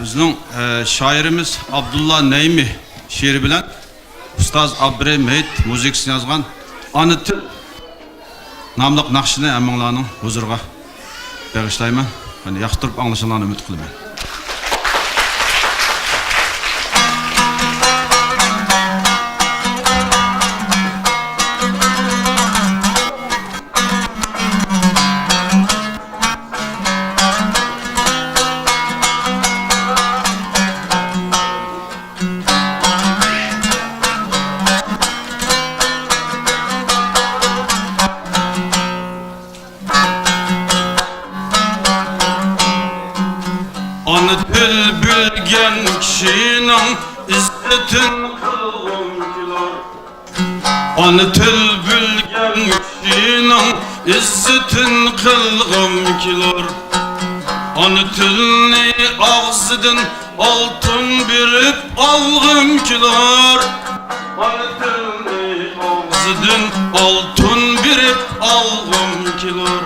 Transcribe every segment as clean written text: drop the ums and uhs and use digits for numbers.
Bizning shoirimiz Abdullah Neymi she'ri bilan Ustoz Abdurahimid muzikasini yozgan Ona til nomli naqshini hammanglarning huzuriga bag'ishlayman. Hani yoqtirib anglashingizni umid qilaman. Onu tül bilgen kişinin izzetin kılgım kilar. Onu tül bilgen kişinin izzetin kılgım kilar. Onu tülni ağzıdın altın birip algım kilar. Onu tülni ağzıdın altın birip algım kilar.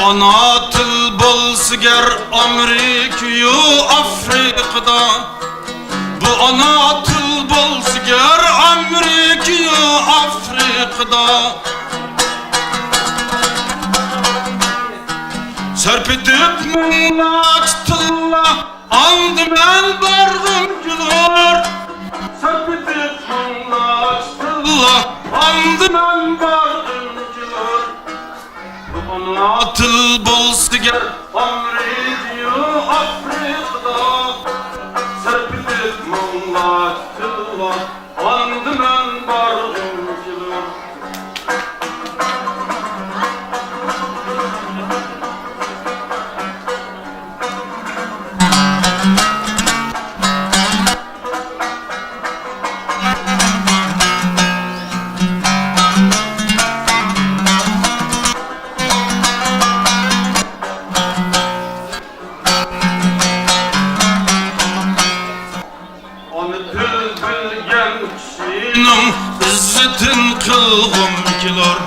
Ana til bolsiger Amerika'yu Afrika'da. Bu ana til bolsiger Amerika'yu Afrika'da. Serpetip minnaç tilla andı men bargım gülür. Serpetip minnaç tilla andı men bargım gülür. Ana til bolsiger Amerika'yu Afrika'da. Serpetip minnaç tilla andı men bargım gülür. İzzetin kılgım kilar.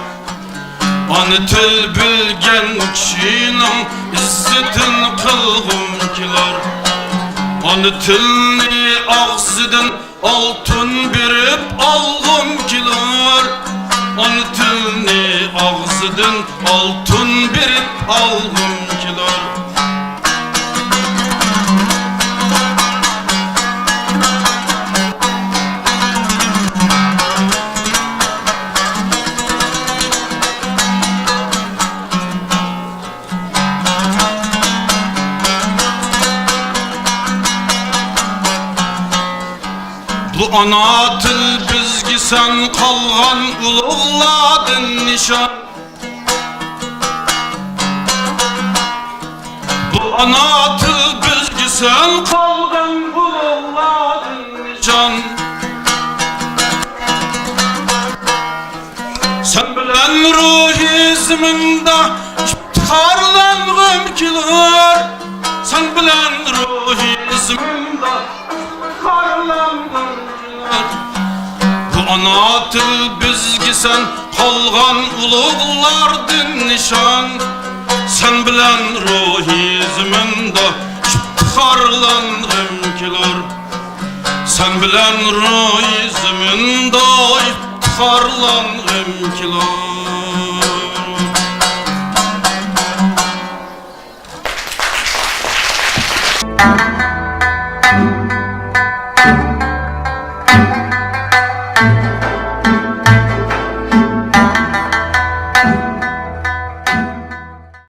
Onu tül bilgen kişinin izzetin kılgım kilar. Onu tülni ağzıdın altın birip algım kilar. Onu tülni ağzıdın altın birip algım kilar. Bu ana til bizgi sen kalgan ulug'ladın nişan. Bu ana til bizgi sen kalgan ulug'ladın nişan. Sen bilen ruhizminde iftiharlanğım kilar. Sen bilen ruhizminde iftiharlanğım. Bu ana til bizgi sen kalgan ulug'lardın nişan. Sen bilen ruhizminde iftiharlanğım kilar. Sen bilen ruhizminde iftiharlanğım kilar.